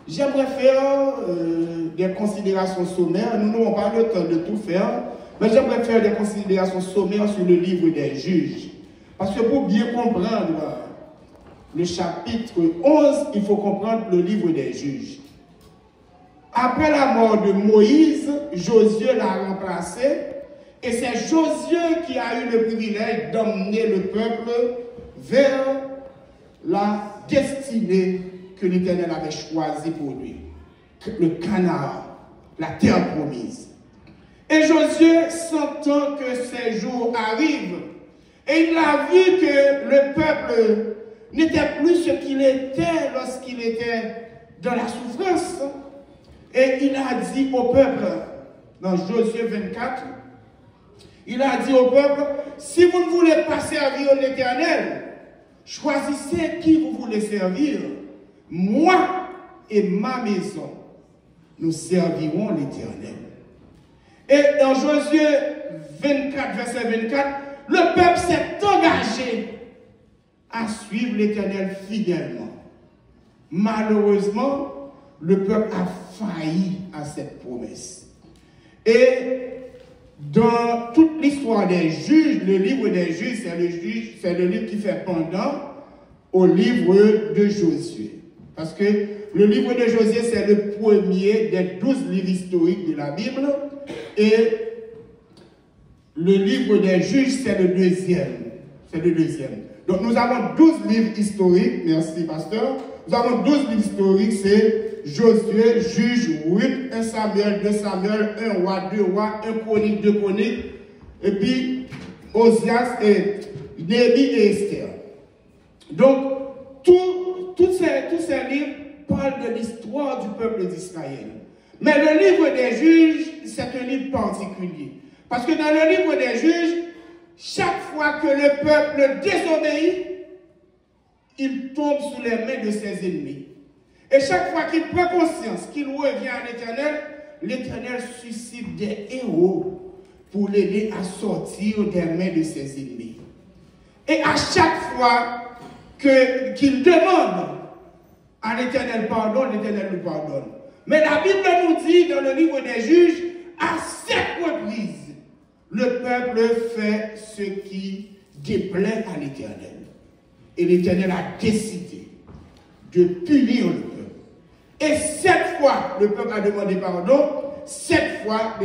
J'aimerais faire des considérations sommaires. Nous n'aurons pas le temps de tout faire, mais j'aimerais faire des considérations sommaires sur le livre des juges. Parce que pour bien comprendre le chapitre 11, il faut comprendre le livre des juges. Après la mort de Moïse, Josué l'a remplacé, et c'est Josué qui a eu le privilège d'emmener le peuple vers la destinée que l'Éternel avait choisie pour lui, le Canaan, la terre promise. Et Josué, sentant que ces jours arrivent, et il a vu que le peuple n'était plus ce qu'il était lorsqu'il était dans la souffrance. Et il a dit au peuple, dans Josué 24, il a dit au peuple, si vous ne voulez pas servir l'Éternel, choisissez qui vous voulez servir. Moi et ma maison, nous servirons l'Éternel. Et dans Josué 24, verset 24, le peuple s'est engagé à suivre l'Éternel fidèlement. Malheureusement, le peuple a failli à cette promesse. Et dans toute l'histoire des juges, le livre des juges, c'est le livre qui fait pendant au livre de Josué. Parce que le livre de Josué, c'est le premier des 12 livres historiques de la Bible. Et le livre des juges, c'est le deuxième. C'est le deuxième. Donc nous avons 12 livres historiques. Merci, pasteur. Nous avons 12 livres historiques. C'est Josué, Juge, Ruth, 1 Samuel, 2 Samuel, 1 Roi, 2 Rois, 1 Chronique, 2 Chroniques. Et puis Osias et Néhémie et Esther. Donc, tous ces livres parlent de l'histoire du peuple d'Israël. Mais le livre des juges, c'est un livre particulier. Parce que dans le livre des juges, chaque fois que le peuple désobéit, il tombe sous les mains de ses ennemis. Et chaque fois qu'il prend conscience qu'il revient à l'Éternel, l'Éternel suscite des héros pour l'aider à sortir des mains de ses ennemis. Et à chaque fois qu'il demande à l'Éternel pardon, l'Éternel nous pardonne. Mais la Bible nous dit dans le livre des juges, à 7 reprises, le peuple fait ce qui déplaît à l'Éternel. Et l'Éternel a décidé de punir le peuple. Et 7 fois, le peuple a demandé pardon. 7 fois,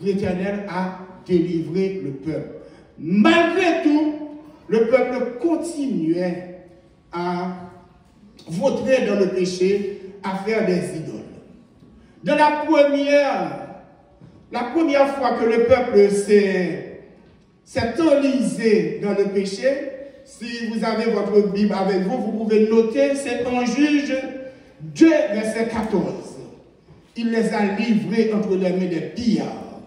l'Éternel a délivré le peuple. Malgré tout, le peuple continuait à vautrer dans le péché, à faire des idoles. Dans la première fois que le peuple s'est enlisé dans le péché, si vous avez votre Bible avec vous, vous pouvez noter, c'est en Juge 2, verset 14. Il les a livrés entre les mains des pillards.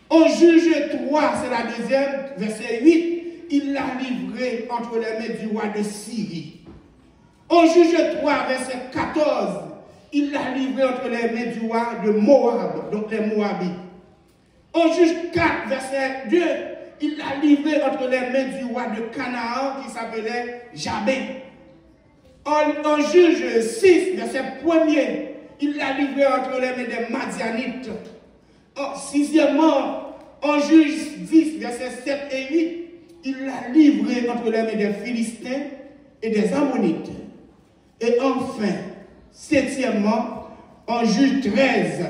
En Juge 3, c'est la deuxième, verset 8, il l'a livré entre les mains du roi de Syrie. En Juge 3, verset 14, il l'a livré entre les mains du roi de Moab, donc les Moabites. En Juge 4, verset 2, il l'a livré entre les mains du roi de Canaan qui s'appelait Jabin. En Juge 6, verset 1er, il l'a livré entre les mains des Madianites. Sixièmement, en Juge 10, verset 7 et 8, il l'a livré entre les mains des Philistins et des Ammonites. Et enfin, septièmement, en Juge 13,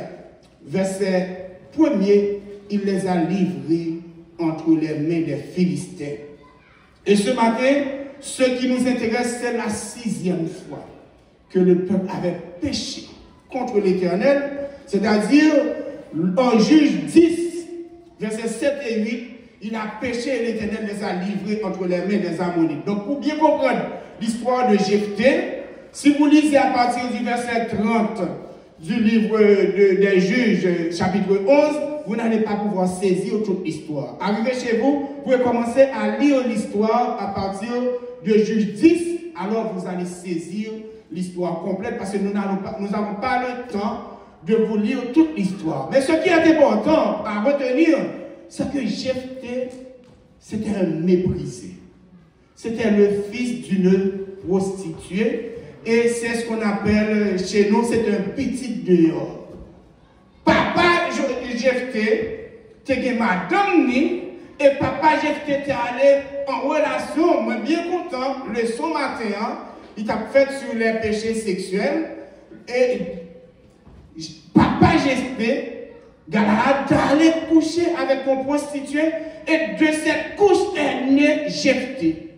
verset 1er, il les a livrés entre les mains des Philistins. Et ce matin, ce qui nous intéresse, c'est la 6e fois que le peuple avait péché contre l'Éternel, c'est-à-dire en Juge 10, versets 7 et 8, il a péché et l'Éternel les a livrés entre les mains des Ammonites. Donc pour bien comprendre l'histoire de Jephthé, si vous lisez à partir du verset 30 du livre des Juges, chapitre 11, vous n'allez pas pouvoir saisir toute l'histoire. Arrivé chez vous, vous pouvez commencer à lire l'histoire à partir de Juge 10, alors vous allez saisir l'histoire complète parce que nous n'avons pas le temps de vous lire toute l'histoire. Mais ce qui est important à retenir, c'est que Jephthé, c'était un méprisé. C'était le fils d'une prostituée Et c'est ce qu'on appelle chez nous, c'est un petit dehors. Papa Jephté, t'es madame ni, et papa Jephté t'es allé en relation, moi bien content, le son matin, il t'a fait sur les péchés sexuels, et papa Jephté, Galahad, t'es allé coucher avec une prostituée, et de cette couche est né Jephté.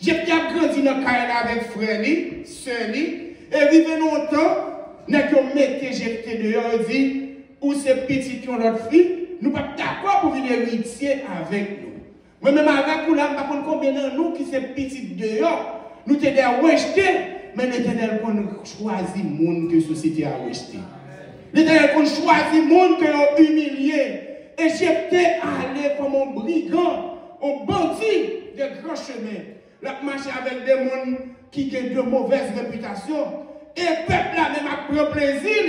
Jephté a grandi dans le carré avec frère, soeur, et arrivé longtemps, n'est que mettez Jephté dehors, dit, ou c'est petit qui ont l'autre fille, nous ne sommes pas d'accord pour venir héritier avec nous. Moi-même avec vous, là, je ne sais pas combien de nous qui sont petits dehors, nous t'aidons à rejeter, mais l'Éternel qu'on choisit le monde que la société a rejeté. L'Éternel qu'on choisit le monde que l'on humilié. Et j'étais allé comme un brigand, un bandit de grands chemins. La marché avec des gens qui ont de mauvaises réputations. Et le peuple là même a pris plaisir.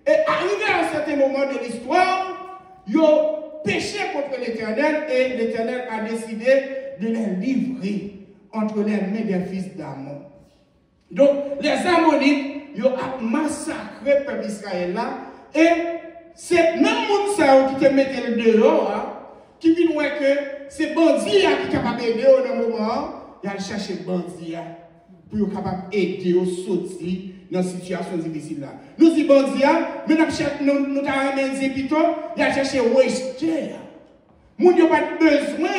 Et arrivé à un certain moment de l'histoire, ils ont péché contre l'Éternel et l'Éternel a décidé de les livrer entre les mains des fils d'Amon. Donc, les Ammonites, ils ont massacré le peuple d'Israël là. Et c'est même gens qui te mettent le dehors, qui vient voir que c'est bandits qui sont capables d'aider au moment, ils ont cherché bandits pour être capable d'aider au sortir dans une situation difficile là. Nous disons bandits, mais nous avons des plutôt, ils ont cherché rejeter. Nous n'avons pas besoin.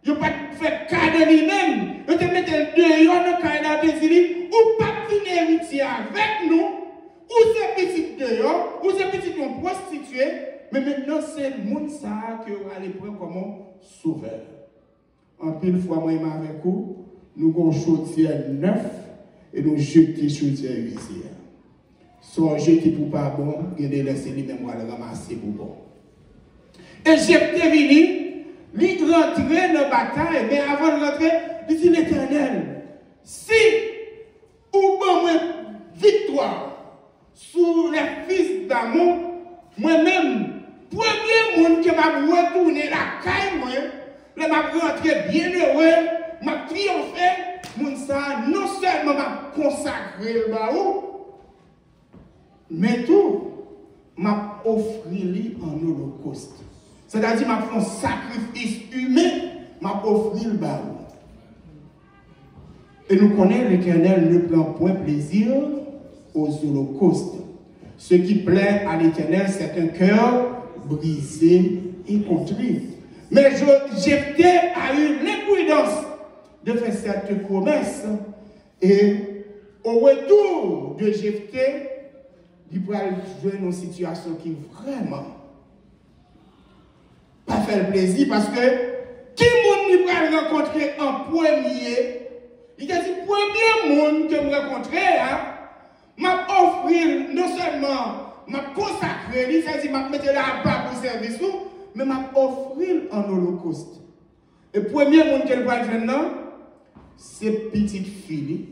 Ils n'ont pas fait cas de lui-même. Ils te mettent le dehors dans le cas de lui, ou pas venir héritier avec nous, ou c'est petit dehors, ou c'est petit non prostitué, mais maintenant c'est le monde ça que vous allez prendre comme un sauveur. En pile fois, moi et avec vous, nous avons chaudière neuf et nous jetons chaudière ici. Soit jeté pour pas bon, et laisser lui-même le ramasser pour bon. Et Jephté venu. Il rentrait dans la bataille, mais avant de rentrer, il dit l'Éternel, si ou bon victoire sur les fils d'Amon, moi-même, premier monde qui m'a retourné la caille, moi, je m'a rentré bien heureux, m'a triomphé, mon ça non seulement m'a consacré le baou, mais tout m'a offert lui en holocauste. C'est-à-dire, m'a fait un sacrifice humain, m'a offert le baou. Et nous connaissons l'Éternel ne prend point plaisir aux holocaustes. Ce qui plaît à l'Éternel, c'est un cœur brisé et contrit. Mais Jephté a eu l'imprudence de faire cette promesse. Et au retour de Jephté, il va jouer une situation qui vraiment pas faire plaisir parce que qui monde va rencontrer en premier, il a dit premier monde que je rencontrer, m'a offrir non seulement m'a consacrer, il s'agit m'a mettre là bas pour service mais m'a offrir en holocauste. Et premier monde qu'elle va maintenant, c'est petite fille.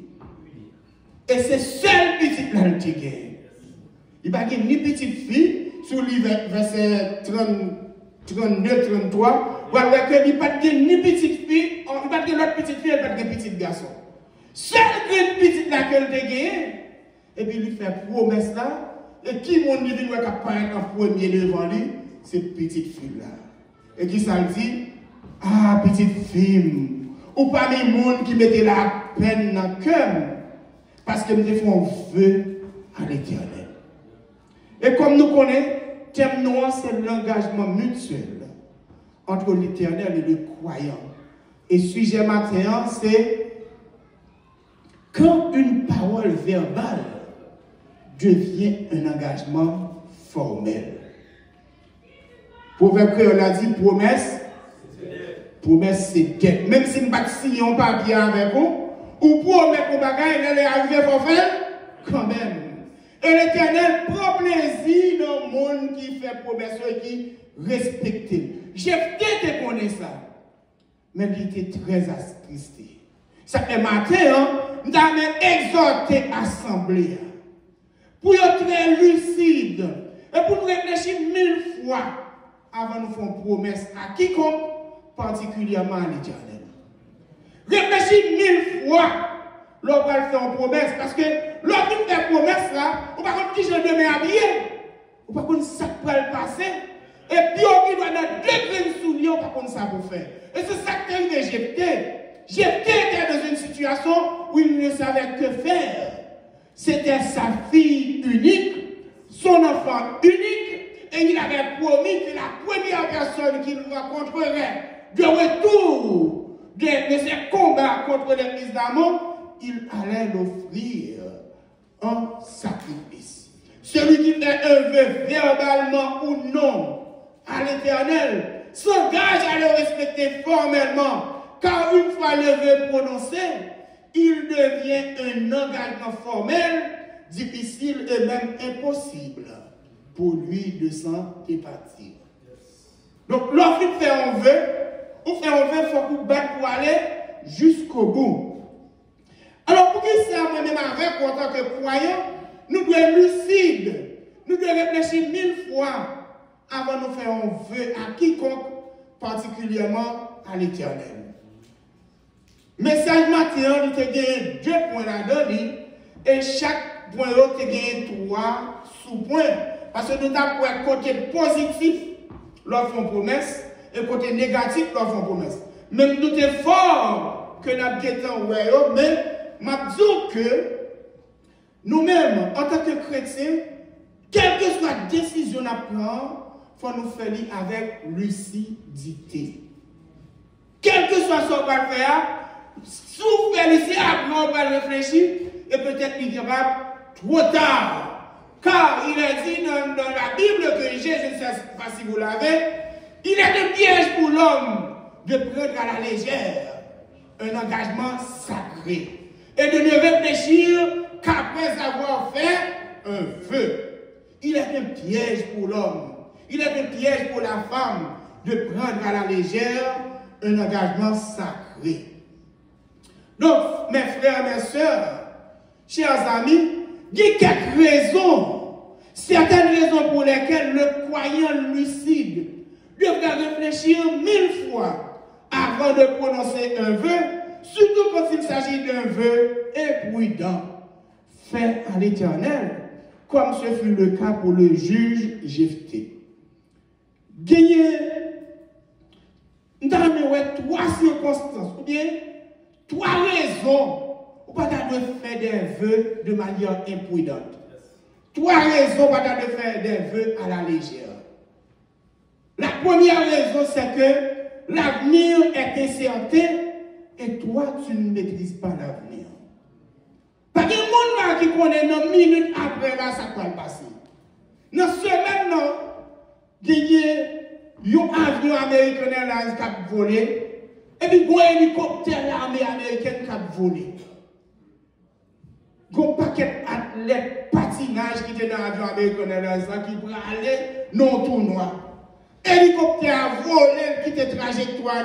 Et c'est seule petite là qui gagne. Il n'y a pas ni petite fille sur le verset 32, 33, ou alors qu'il n'y a pas ni petite fille, il n'y a pas de l'autre petite fille, il n'y a pas de petit garçon. Seule une petite là qu'elle a gagné, et puis il lui fait promesse là, et qui mon dit qu'il va apparaître en premier devant lui, c'est petite fille là. Et qui ça dit, ah petite fille, ou parmi les gens qui mettaient la peine dans le cœur, parce que nous font vœu à l'Éternel. Et comme nous connaissons, thème noir, c'est l'engagement mutuel entre l'Éternel et le croyant. Et sujet matin, c'est quand une parole verbale devient un engagement formel. Proverbe créole a dit promesse. Promesse, c'est dette. Même si nous ne signons pas papier avec vous, ou promet qu'on va gagner, elle est arrivée pour faire, quand même. Et l'Éternel prend plaisir dans le monde qui fait promesse et qui respecte. Jephté te connaît ça. Mais il était très attristé. Ça fait matin, nous avons exhorté l'Assemblée pour être très lucide et pour nous réfléchir 1000 fois avant de faire une promesse à quiconque, particulièrement à l'Éternel. Réfléchir 1000 fois l'on va faire une promesse. Parce que l'on fait une promesse là, on va contre qui je demain habillé. On va contre ça qui va le passer. Et puis on doit dans 2 graines souliers, on va contre ça pour faire. Et c'est ça que t'es Jephthé. Jephthé était dans une situation où il ne savait que faire. C'était sa fille unique, son enfant unique, et il avait promis que la première personne qu'il rencontrerait de retour de ses combats contre les fils d'Ammon, il allait l'offrir en sacrifice. Celui qui fait un vœu verbalement ou non à l'Éternel s'engage à le respecter formellement, car une fois le vœu prononcé, il devient un engagement formel, difficile et même impossible pour lui de s'en départir. Donc, lorsqu'il fait un vœu, il faut qu'on batte pour aller jusqu'au bout. Alors, pour qu'il soit même avec, en tant que croyant, nous devons être lucides. Nous devons réfléchir 1000 fois avant de faire un vœu à quiconque, particulièrement à l'Éternel. Message matin, il te gagne 2 points là-dedans, et chaque point, il te gagne 3 sous-points. Parce que nous avons un côté positif, lorsqu'on fait une promesse, et côté négatif, lorsqu'on fait une promesse. Même nous sommes forts que nous avons mais je dis que nous-mêmes, en tant que chrétiens, quelle que soit la décision à prendre, il faut nous faire avec lucidité. Quel que soit ce qu'on va faire, si vous faites ici, après on va réfléchir, et peut-être il dira trop tard. Car il est dit dans la Bible que Jésus, je ne sais pas si vous l'avez, il est un piège pour l'homme de prendre à la légère un engagement sacré et de ne réfléchir qu'après avoir fait un vœu. Il est un piège pour l'homme, il est un piège pour la femme de prendre à la légère un engagement sacré. Donc, mes frères, mes sœurs, chers amis, il y a quelques raisons, certaines raisons pour lesquelles le croyant lucide devrait réfléchir 1000 fois avant de prononcer un vœu, surtout quand il s'agit d'un vœu imprudent, fait à l'Éternel, comme ce fut le cas pour le juge Jephthé. Gagner, nous avons 3 circonstances, ou bien 3 raisons. Ou pas de faire des vœux de manière imprudente. 3 raisons pas de faire des vœux à la légère. La première raison, c'est que l'avenir est incertain et toi, tu ne maîtrises pas l'avenir. Pas de monde qui connaît 9 minutes après là, ça va passer. Dans ce semaine, il y a un avion américain qui a volé et puis un hélicoptère l'armée américaine qui a volé. Il y a un paquet d'athlètes patinage qui étaient dans l'avion américain qui pourraient aller dans le tournoi. L'hélicoptère a volé, qui était trajectoire, là,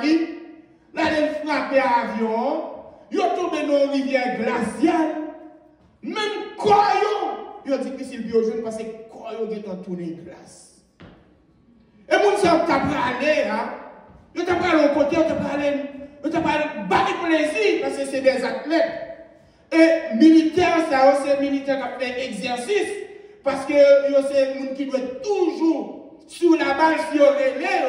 il a frappé l'avion, il est tombé dans une rivière glaciale. Même Koyo, il est difficile de jouer parce que Koyo est en tournée de glace. Et mon sang t'a parlé, il t'a parlé au côté, il t'a parlé plaisir parce que c'est des athlètes. Et militaire, ça c'est militaire qui fait exercice parce que c'est des gens qui doivent toujours sur la base sur relais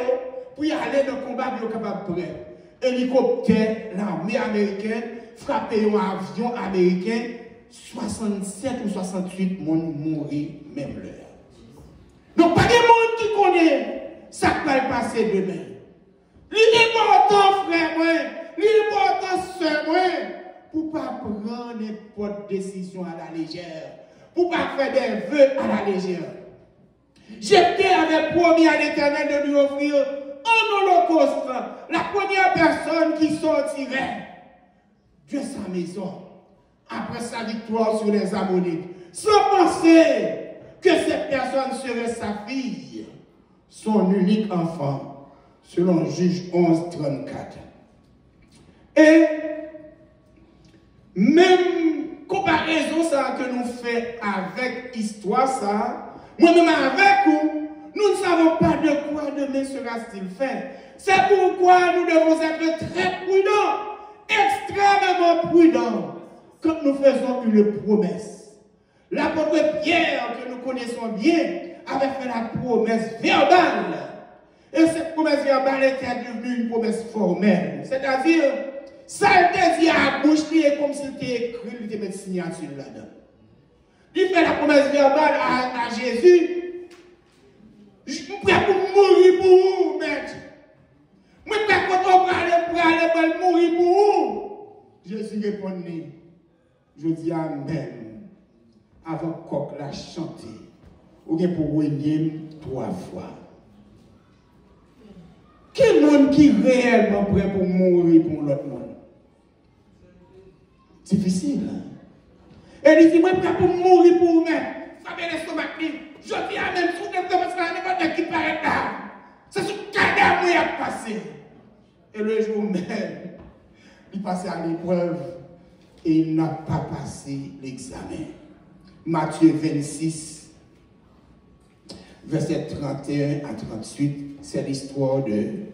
pour y aller dans le combat pour être capable de prêt. Hélicoptère, l'armée américaine, frappé un avion américain, 67 ou 68 personnes mourir même l'heure. Donc pas de monde qui connaît ça qui va passer demain. L'important, frère, l'important, sœur, pour ne pas prendre n'importe décision à la légère, pour ne pas faire des vœux à la légère. Jephthé avait promis à l'Éternel de lui offrir un holocauste, la première personne qui sortirait de sa maison après sa victoire sur les Ammonites, sans penser que cette personne serait sa fille, son unique enfant, selon Juge 11, 34. Et même comparaison ça que nous faisons avec l'histoire, ça, moi-même avec vous, nous ne savons pas de quoi demain sera-t-il fait. C'est pourquoi nous devons être très prudents, extrêmement prudents, quand nous faisons une promesse. L'apôtre Pierre, que nous connaissons bien, avait fait la promesse verbale. Et cette promesse verbale était devenue une promesse formelle. C'est-à-dire, ça était dit à la bouche, comme si c'était écrit, il était mis signature là-dedans. Il fait la promesse verbale à Jésus. Je suis prêt pour mourir pour vous, maître. Je suis prêt pour aller mourir pour vous. Jésus répondit, je dis Amen. Avant coq la chanter. Ou bien pour régner 3 fois. Quel monde qui est réellement prêt pour mourir pour l'autre monde? Difficile. Hein? Et il dit, moi, prêt pour mourir pour vous-même. Ça vient l'estomac. Je dis à même sous des parce que n'importe qui paraît là. C'est ce cadavre qui a passé. Et le jour même, il passait à l'épreuve et il n'a pas passé l'examen. Matthieu 26, versets 31 à 38, c'est l'histoire de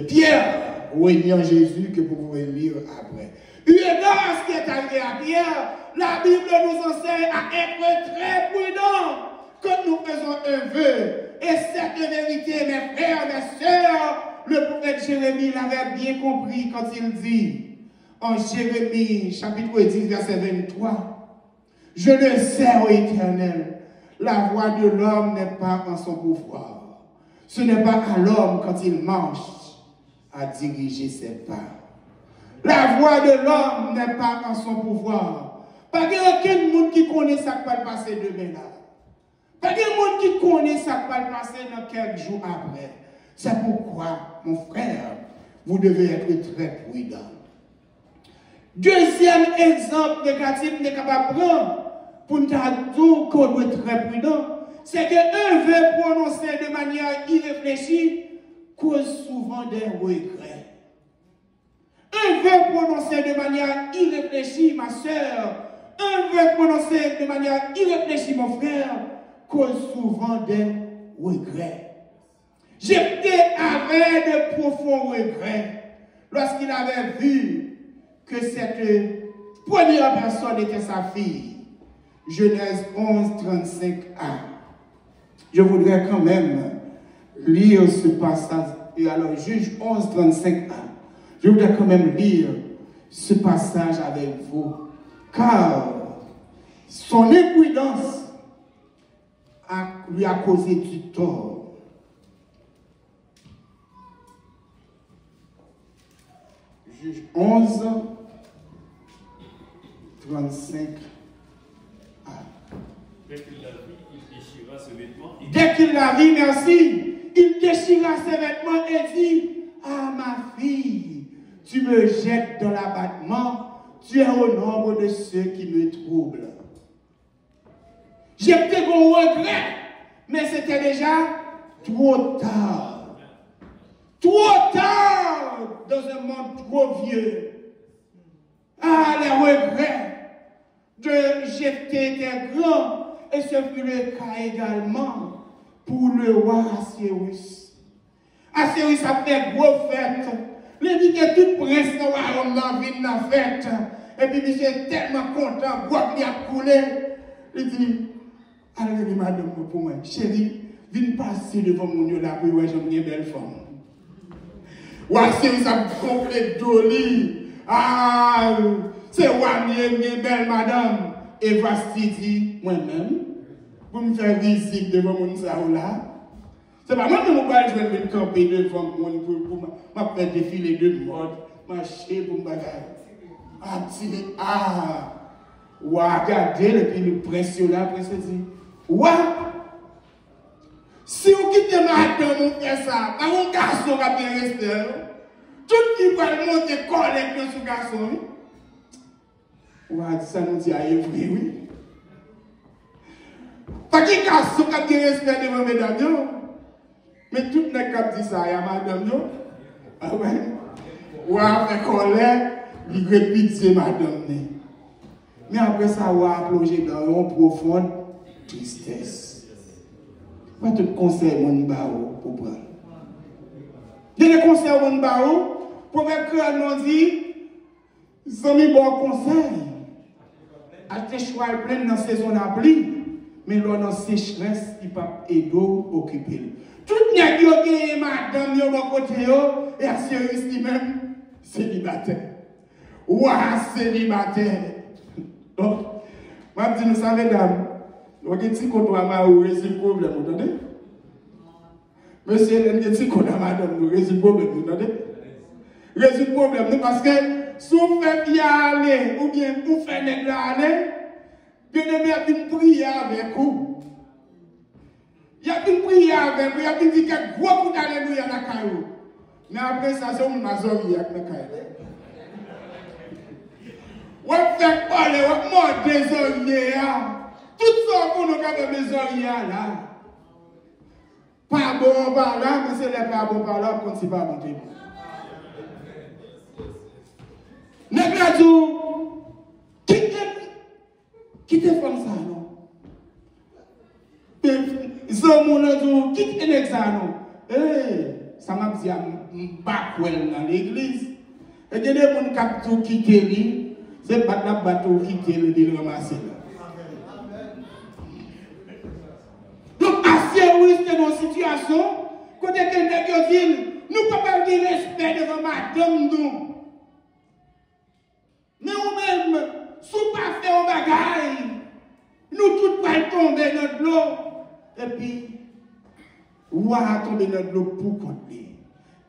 Pierre, régnant Jésus, que vous pouvez lire après. Eu égard ce qui est arrivé à Pierre, la Bible nous enseigne à être très prudents quand nous faisons un vœu. Et cette vérité, mes frères, mes sœurs, le prophète Jérémie l'avait bien compris quand il dit, en Jérémie, chapitre 10, verset 23, « Je le sais, ô Éternel, la voix de l'homme n'est pas en son pouvoir. Ce n'est pas à l'homme, quand il marche, à diriger ses pas. La voix de l'homme n'est pas en son pouvoir. Pas aucun monde qui connaît ça qui va passer demain là. Pas de monde qui connaît ça qui va passer dans quelques jours après. C'est pourquoi, mon frère, vous devez être très prudent. Deuxième exemple négatif n'est capable de prendre pour nous dire qu'on doit être très prudent, c'est qu'un vœu prononcé de manière irréfléchie cause souvent des regrets. Un vœu prononcé de manière irréfléchie, ma soeur, un vœu prononcé de manière irréfléchie, mon frère, cause souvent des regrets. Jephthé avait de profonds regrets lorsqu'il avait vu que cette première personne était sa fille. Genèse 11, 35a. Je voudrais quand même lire ce passage. Et alors, Juge 11, 35a. Je voudrais quand même lire ce passage avec vous. Car son imprudence lui a causé du tort. Juge 11, 35. Dès qu'il l'a vu, il déchira ses vêtements. Dès qu'il l'a vu, merci, il déchira ses vêtements et dit, ah ma fille, tu me jettes dans l'abattement, tu es au nombre de ceux qui me troublent. J'ai peut-être un regret, mais c'était déjà trop tard. Trop tard dans un monde trop vieux. Ah, les regrets de Jephthé étaient grands. Et ce fut le cas également pour le roi Assyrus. Assyrus a fait gros fête. Il dit que tout prince dans le royaume dans ville la fête. Et puis il est tellement content, bois qui a coulé. Il dit, allez madame pour moi, chérie, viens passer devant mon Dieu là pour voir j'ai une belle femme. Ou Assyrus a complet doli. Ah, c'est roi une belle madame. Et voici dit, moi-même, pour me faire visite devant mon salon là, c'est pas moi-même qui vais venir camper devant mon pour me faire défiler de mode, marcher pour me bagaille. Regardez, et puis le prince là, le prince dit, si vous quittez ma dame, vous faites ça, par un garçon qui a bien resté, tout qui va monter collecte sur le garçon. Ça nous dit à oui. Pas qu'il garçon qui a bien respect devant mesdames, mais tout le monde qui dit ça à madame, ah ouais. Ou après colère, il répète madame. Mais après ça, on a plongé dans une profonde tristesse. Pas tout conseil mon barreau pour prendre. Il y a des conseils mon barreau pour mettre que nous dit. Zami bon conseil. Acheter choix plein dans saison de pluie, mais là dans sécheresse, il pas d'eau occupé. Tout nèg yo qui madame yo bon côté yo et sérieux lui-même célibataire. Ouah, célibataire. Donc, moi je dis nous savons dame, on a dit qu'on doit résoudre le problème, vous entendez? Monsieur, on a dit qu'on a madame nous résoudre le problème, vous entendez? Résoudre le problème parce que si vous faites y aller ou bien vous faites nèg la aller, bien aimé a une prière avec vous. Il y a une prière avec vous, il y a une dit que gros coup d'alléluia dans la caillou. Mais après ça, c'est une mazori avec la caillou. Ou fait parler, ou mort désolé. Tout ça pour nous avons besoin là. Pas bon par là, mais c'est les pas bon par là, quand c'est pas bon. N'est-ce pas tout? Quittez comme ça, non? Quitte un examen. Ça m'a dit, je vais dans l'église. Et il y a des gens qui quittent. C'est pas la bateau qui te ramasser. Donc, assez oui, c'est nos situations. Quand quelqu'un dit, nous ne pouvons pas dire respect devant madame, nous. Mais nous-mêmes, si nous ne pas faire un bagage, nous tous pouvons tomber dans l'eau. Et puis, on va tomber dans l'eau pour compter.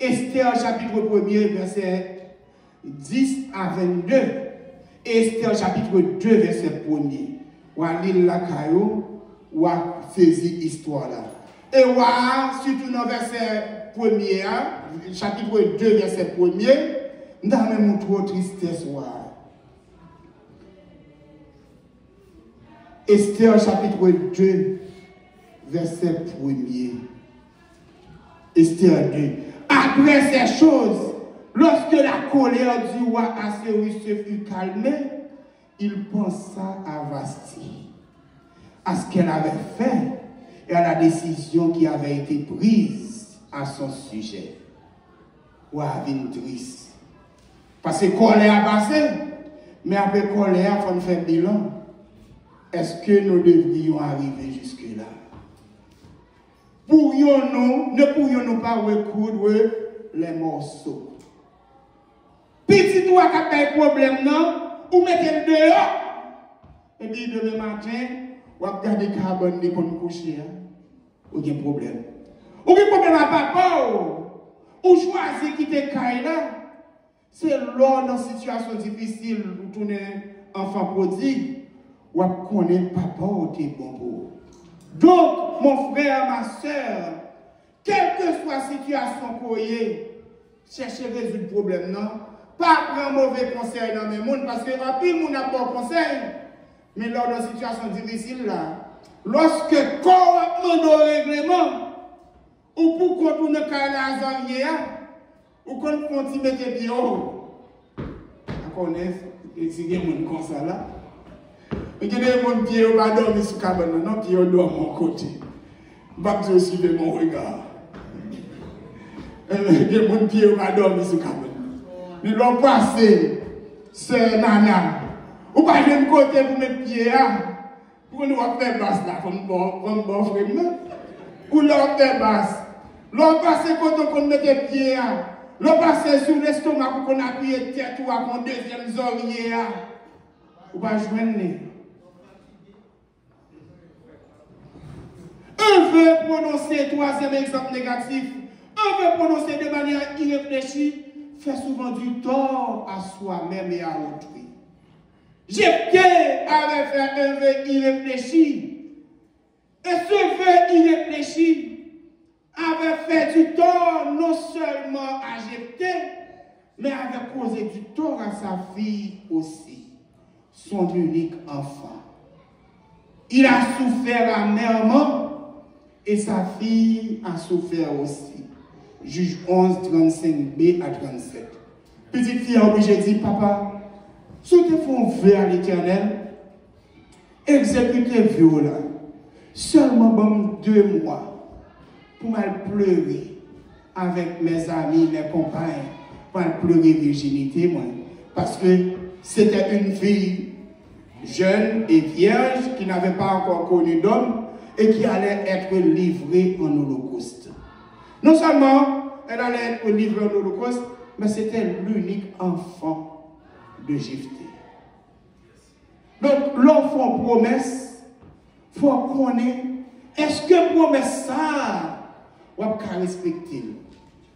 Esther, chapitre 1er, verset 10 à 22. Esther chapitre 2, verset 1er. Ou à lire la caillou, ou à saisir l'histoire là. Et ou à, surtout dans le verset 1er, chapitre 2, verset 1er, nous avons même trop tristesse. Esther chapitre 2, verset 1er. Esther 2. Après ces choses, lorsque la colère du roi Assuérus se fut calmée, il pensa à Vasti, à ce qu'elle avait fait et à la décision qui avait été prise à son sujet. Ouah, vin triste. Parce que colère a passé, mais après colère, il faut faire bilan. Est-ce que nous devrions arriver jusque-là? Ne pourrions-nous pas recoudre les morceaux? Petit toi qui a un problème, non? Ou mettez le dehors. Et puis demain matin, ou regardez le carbone de qu'on coucher. Ou il y a un problème. Ou il y a un problème à papa. Ou choisir quitter Kaila. C'est lors d'une situation difficile, vous tournez enfant prodigue, ou connaître papa ou t'es bon pour. Donc, mon frère, ma soeur, quelle que soit la situation qu'on ait, cherchez à résoudre le problème, non? Pas prendre mauvais conseil dans le monde, parce que rapide, on n'a pas de conseil. Mais lors d'une situation difficile, là, lorsque corps demande au règlement, ou pour qu'on tourne la zone, ou qu'on continue de mettre des pieds haut, on connaît, si il y a des gens comme ça là. Mais il y a des gens qui ne pas dormir sur le cabane, non, qui dorment à mon côté. Je ne vais pas suivre mon regard. Il y a des gens qui ne pas dormir sur le cabane. Mais l'on passe, c'est nana. Ou pas de même côté pour mettre pied là. Pour nous faire basse là, comme bon frère. Ou l'on fait basse. L'on passe côté pour mettre pied là. L'on passe sur l'estomac pour qu'on appuie tête ou à mon deuxième oreiller là. Ou pas joindre. On veut prononcer troisième exemple négatif. On veut prononcer de manière irréfléchie. Fait souvent du tort à soi-même et à autrui. Jephthé avait fait un vœu irréfléchi. Et ce vœu irréfléchi avait fait du tort non seulement à Jephthé, mais avait causé du tort à sa fille aussi, son unique enfant. Il a souffert amèrement et sa fille a souffert aussi. Juge 11, 35b à 37. Petite fille a obligé de dire, papa, si tu fais un vœu à l'Éternel, exécutez violent, seulement bon 2 mois, pour mal pleurer avec mes amis, mes compagnes, pour mal pleurer virginité, moi. Parce que c'était une fille jeune et vierge qui n'avait pas encore connu d'homme et qui allait être livrée en holocauste. Non seulement elle allait être livrée en holocauste, mais c'était l'unique enfant de Jephthé. Donc l'enfant promesse, il faut connaître, est-ce que promesse ça, on va respecter?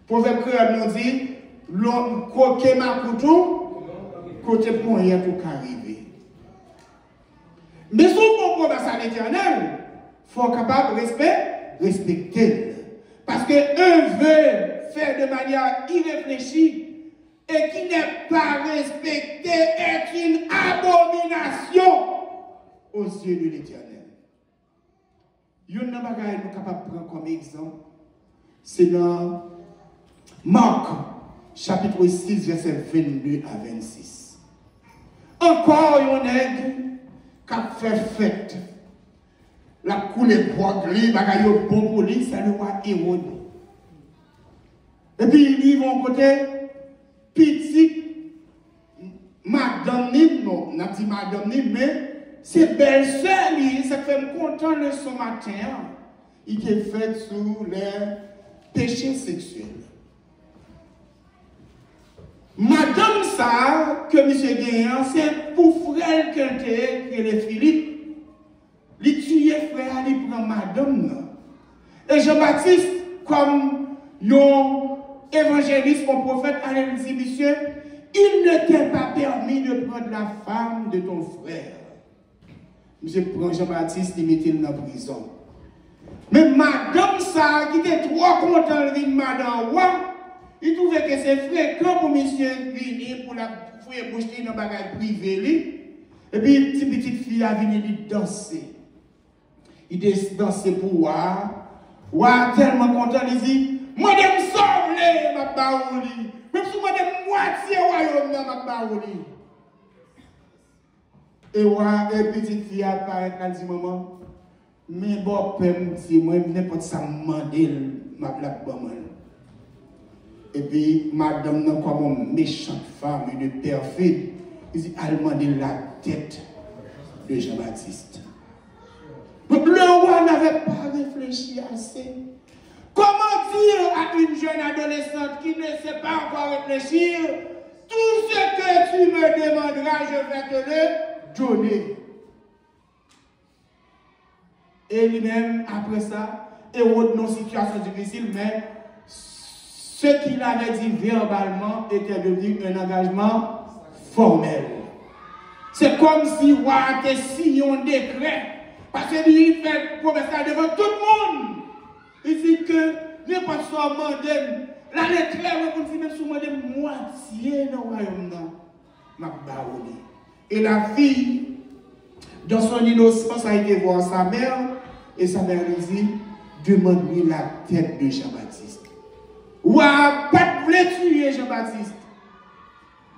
Proverbe créole nous dit, l'homme côté ma couteau, côté point y a tout arrivé. Mais si on promesse à l'Éternel, il faut être capable de respecter. Parce qu'un veut faire de manière irréfléchie et qui n'est pas respecté est une abomination aux yeux de l'Éternel. Il y a une chose que nous sommes capables de prendre comme exemple. C'est dans Marc, chapitre 6, versets 22 à 26. Encore un nègre qui a fait fête. La coulée pour lui, bagaille bon pour lui, c'est le roi Hérode. Et puis ils vont côté petite madame Nîmes, non, n'a dit madame Nîmes, mais c'est belle-sœur, ça fait me content le son matin. Il est fait sous les péchés sexuels. Madame ça, que M. Guéant, c'est pour frère qu'un qui est Philippe. Il tue frère, il prend madame. Et Jean-Baptiste, comme un évangéliste, un prophète, allait lui dire, monsieur, il ne t'est pas permis de prendre la femme de ton frère. Monsieur prend Jean-Baptiste, il mettait dans la prison. Mais madame ça, qui était trop content de madame, il trouvait que c'est fréquent pour monsieur venir pour la fouiller bouche dans le bagage privé. Et puis, une petite fille a venu danser. Il dansait pour voir. Ouah, tellement content, il dit, madame sauve ma baouli. Même si madame moitié royaume dans ma baouli. Et ouah, une petite fille apparaît, elle dit, maman, mais bon, me dit, moi, n'importe ça mandel, ma blague maman. Et puis, madame, non, comme une méchante femme, une perfide, il dit, elle demande la tête de Jean-Baptiste. Donc, le roi n'avait pas réfléchi assez. Comment dire à une jeune adolescente qui ne sait pas encore réfléchir, tout ce que tu me demanderas, je vais te le donner. Et lui-même, après ça, Hérode dans une situation difficile, mais ce qu'il avait dit verbalement était devenu un engagement formel. C'est comme si le roi était signé un décret. Parce qu'il fait promesse devant tout le monde. Il dit que n'importe quoi mandem, la lettre pour dire même si on demande moitié dans le royaume, m'a baouli. Et la fille, dans son innocence, a été voir sa mère, et sa mère lui dit, demande-lui la tête de Jean-Baptiste. Ouah, pas de tuer Jean-Baptiste.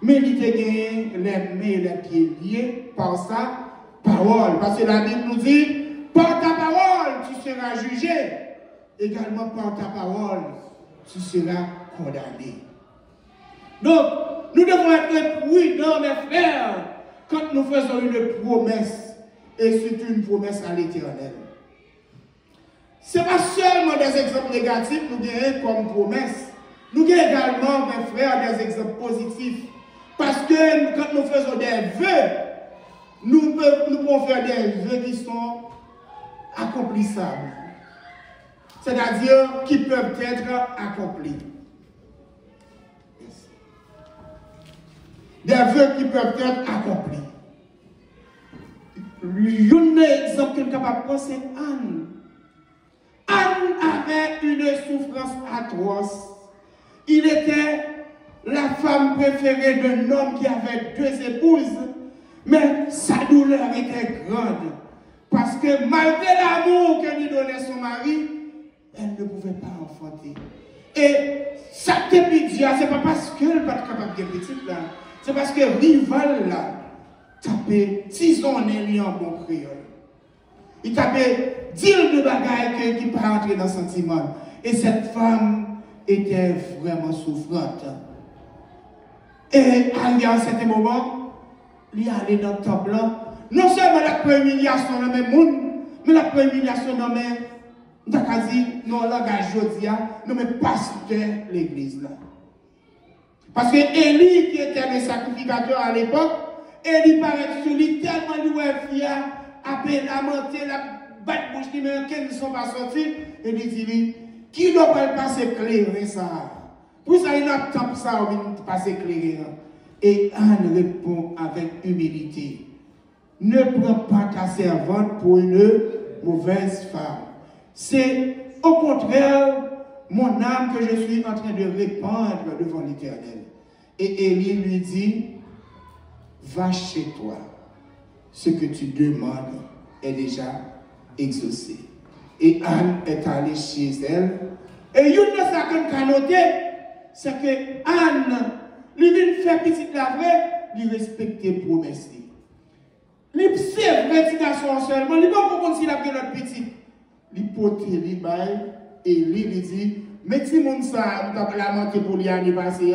Mais il était gagné les mains et les pieds liés par sa parole. Parce que la Bible nous dit, par ta parole, tu seras jugé. Également par ta parole, tu seras condamné. Donc, nous devons être prudents, mes frères, quand nous faisons une promesse, et c'est une promesse à l'Éternel. Ce n'est pas seulement des exemples négatifs nous gagnons comme promesse. Nous gagnons également, mes frères, des exemples positifs. Parce que quand nous faisons des vœux, nous pouvons faire des vœux qui sont accomplissables. C'est-à-dire qui peuvent être accomplis. Des vœux qui peuvent être accomplis. Un exemple que nous sommes capables de prendre, c'est Anne. Anne avait une souffrance atroce. Il était la femme préférée d'un homme qui avait 2 épouses, mais sa douleur était grande. Parce que malgré l'amour que lui donnait son mari, elle ne pouvait pas enfanter. Et ça te dit, c'est pas parce qu'elle n'est pas capable de petite là, c'est parce que rival là, tapait tisonné lui en bon créole. Il tapait 10 de bagailles qui ne pas entrer dans le sentiment. Et cette femme était vraiment souffrante. Et arrivé à un certain moment, il est allé dans le temple là. Non seulement la première humiliation dans le monde, mais la première humiliation dans le non, langage jodia, non, mais pasteur l'église là. Parce que Élie, qui était le sacrificateur à l'époque, Élie paraît sur lui tellement lui a lamenté, la batte bouche, mais ne sont pas sortis. Et il dit, qui doit pas passer éclairer ça? Pour ça, il a tant ça, on va passer éclairer. Et Anne répond avec humilité. Ne prends pas ta servante pour une mauvaise femme. C'est au contraire mon âme que je suis en train de répandre devant l'Éternel. Et Élie lui dit, va chez toi. Ce que tu demandes est déjà exaucé. Et Anne est allée chez elle. Et une de ça qu'on a noté, c'est que Anne, lui vient faire petite la vraie, lui respecter promesse. C'est vrai, petit garçon seulement, il ne peut pas comprendre s'il a pris notre petit. Il pote, il baille, et lui dit, mais si mon ça, nous avons lamenté pour l'année passée,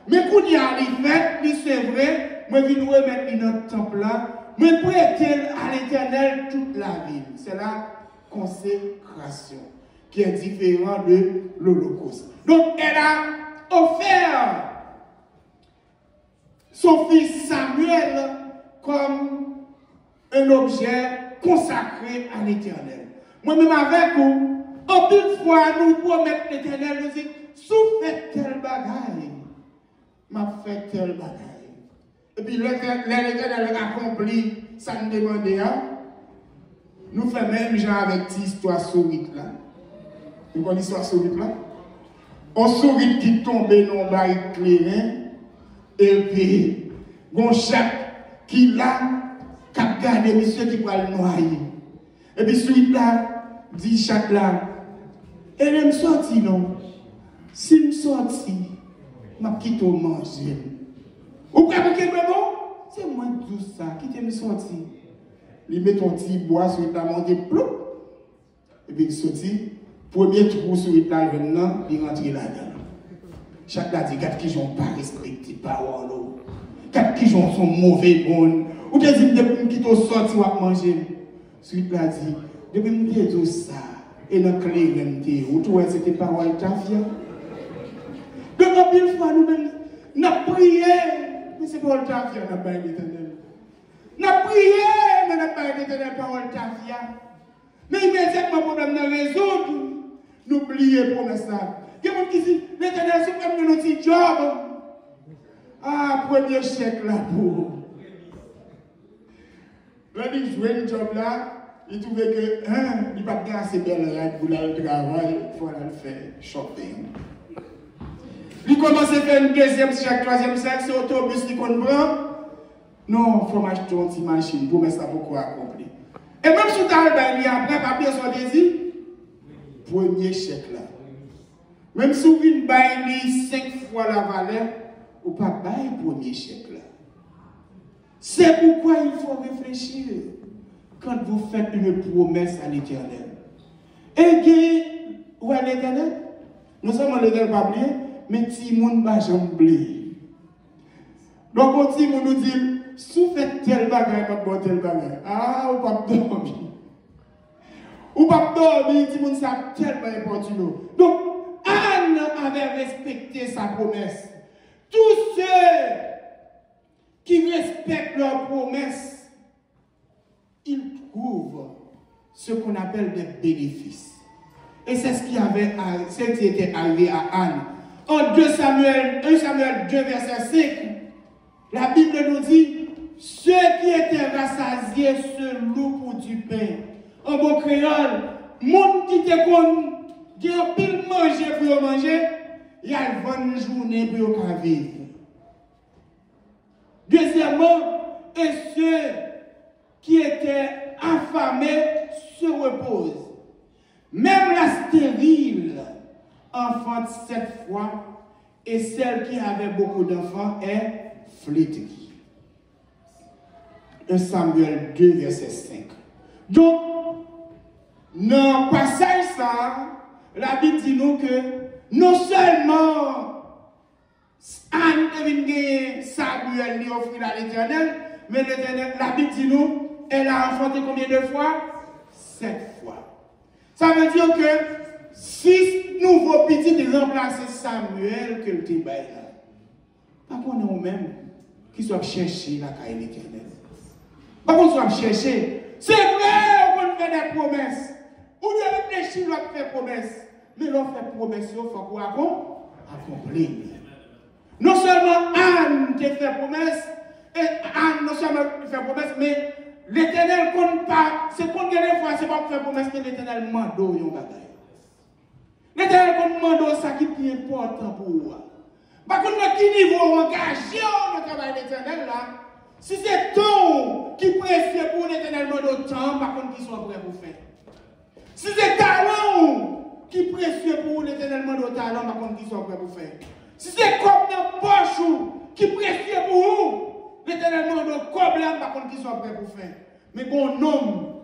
mais quand il a fait, c'est vrai, moi je vais remettre dans notre temple là, mais prêter à l'Éternel toute la vie. C'est la consécration qui est différente de l'Holocauste. Donc elle a offert son fils Samuel comme un objet consacré à l'Éternel. Moi-même avec vous, en une fois, nous promettons l'Éternel, nous disons, sous fait tel bagaille, m'a fait tel bagaille. Et puis l'Éternel a accompli, ça nous demandait, nous faisons même genre avec cette histoire sourite là. Vous connaissez l'histoire sourite là? On sourite qui tombe dans le bail clairin, et puis, on chaque qui là, qui a gardé monsieur qui va le noyer. Et puis, celui là, dit chaque là, elle me sorti non. Si me sorti, ma petite au manger. Ou pas pour qu'il me bon? C'est moi tout ça, qui te me sorti. Il met ton petit bois sur la monté, plou. Et puis il sorti, premier trou sur la maintenant, il rentre là-dedans. Chaque là dit, quatre qui n'ont pas respecté parole. Quatre qui sont mauvais bon. Ou te dit, depuis que tu sorti, ou à manger. Suite là dit, depuis que tu ça, et dans clé ou tu vois, c'était parole ta fille. Donc, une fois, nous-mêmes, nous avons prié, mais c'est pas ta fille, nous avons prié l'Éternel. Nous avons prié, mais nous avons prié l'Éternel, parole ta fille. Mais immédiatement, le problème de résoudre, nous oublions pour ça. Il y a des gens qui disent, l'Éternel, c'est comme un petit job. Ah, premier chèque là pour. Là, il jouait un job là, il trouvait que, il n'y a pas assez belle là pour aller au travail, il faut aller faire shopping. Il commence à faire une deuxième chèque, troisième chèque, c'est l'autobus qui comprend. Non, il faut m'acheter une petite machine pour mettre ça pour quoi accomplir. Et même si tu as le après, papier son désir, premier chèque là. Même si vous venez bailler 5 fois la valeur, ou pas bailler premier chèque là. C'est pourquoi il faut réfléchir quand vous faites une promesse à l'Éternel. Et où est l'Éternel? Nous sommes l'Éternel pas oublié, mais si moun ba jamais oublié. Donc on dit, on nous dit, si vous faites tel bagage, pas bon tel bagage. Ah, ou pas dormir. Ou pas dormir, si moun ça tellement important. Donc Anne avait respecté sa promesse. Tous ceux qui respectent leurs promesses, ils trouvent ce qu'on appelle des bénéfices. Et c'est ce qui était arrivé à Anne. En 1 Samuel 2, verset 5, la Bible nous dit, ceux qui étaient rassasiés se louent pour du pain. En bon créole, monde qui te connaît, qui a pile manger pour manger, il y a une journée pour vivre. Deuxièmement, et ceux qui étaient affamés se reposent. Même la stérile enfante 7 fois, et celle qui avait beaucoup d'enfants est flétrie. 1 Samuel 2, verset 5. Donc, dans le passage ça, la Bible dit nous que non seulement Anne devine Samuel lui offrir à l'Éternel, mais l'Éternel, la Bible dit nous, elle a enfanté combien de fois? 7 fois. Ça veut dire que 6 nouveaux petits remplacent Samuel que le Tébaï là. Pas qu'on est nous-mêmes qui soit chercher la caille l'Éternel. Pas qu'on soit chercher. C'est vrai qu'on fait des promesses. Ou de réfléchir, on fait des promesses. Mais l'on fait promesses, il faut qu'on accomplisse. Non seulement Anne qui fait promesse, et Anne non seulement fait promesse, mais l'Éternel compte pas, c'est qu'on des fois, c'est pas pour faire promesse, mais l'Éternel mando yon bagay. L'Éternel compte mando ça qui est important pour vous. Par contre, à qui niveau engagé dans le travail de l'Éternel là, si c'est ton qui préfère pour l'Éternel mando temps, par contre, qui soit prêt pour faire. Si c'est talent qui précieux pour l'Éternel mando talent, par contre, qui soit prêt pour faire. Si c'est comme dans poche qui précieux pour vous, l'Éternel mando comme là, par contre, qui soit prêt pour faire. Mais bon homme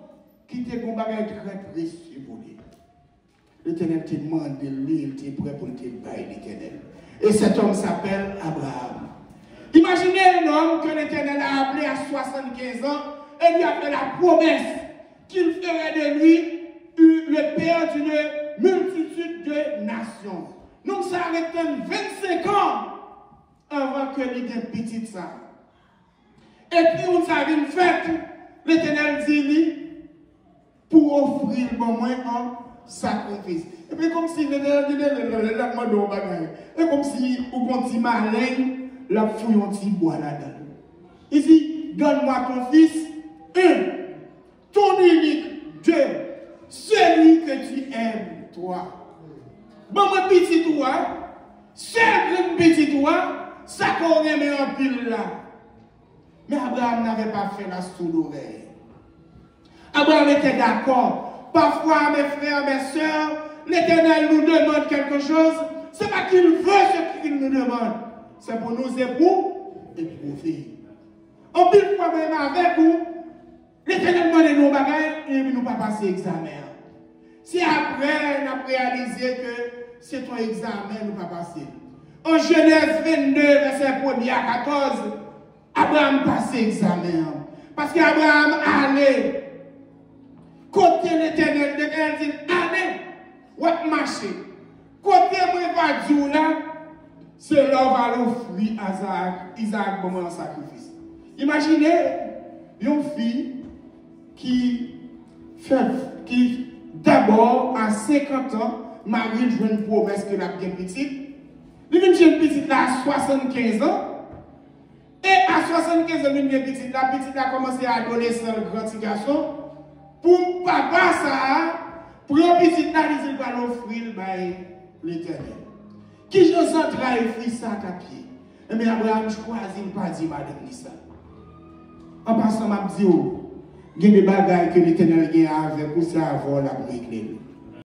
qui te combat très précieux pour lui. L'Éternel te demande de lui, il est prêt pour te bailler l'Éternel. Et cet homme s'appelle Abraham. Imaginez un homme que l'Éternel a appelé à 75 ans et lui a fait la promesse qu'il ferait de lui le père d'une multitude de nations. Donc ça arrête 25 ans avant que lui ait petit ça. Et puis on s'avait une fête, l'Éternel dit lui, pour offrir bon moins un sacrifice. Et puis comme si l'Éternel dit et comme si on dit malin, la fouille on dit bois là-dedans. Il dit, donne-moi ton fils, ton unique Dieu, celui que tu aimes, toi. Bon, mon petit toi, seul petit toi, ça qu'on remet en pile là. Mais Abraham n'avait pas fait la sourde oreille. Abraham était d'accord. Parfois, mes frères, mes sœurs, l'Éternel nous demande quelque chose. Ce n'est pas qu'il veut ce qu'il nous demande. C'est pour nous éprouver. En pile fois même avec vous, l'Éternel demande nos bagages et nous pas passer examen. Si après, on a réalisé que c'est ton examen, nous pas passer. En Genèse 22, verset 1er à 14, Abraham passe l'examen. Parce qu'Abraham allait côté l'Éternel, l'Éternel dit, allez, ou marcher. Côté moi va dire là, c'est là va l'offrir à Isaac comme un sacrifice. Imaginez une fille qui d'abord à 50 ans, Marie joue une promesse que la bien petite. Il vient de petite là à 75 ans. Et à 75 ans, la petite a commencé à adolescent, le grand garçon. Pour papa, ça, pour un petit là, il va l'offrir l'Éternel. Qui j'ose entrer et faire ça à pied. Mais Abraham choisit pas dire madame ça. En passant, m'a dit, il y a des bagailles que l'Éternel a avec pour ça avant la brique.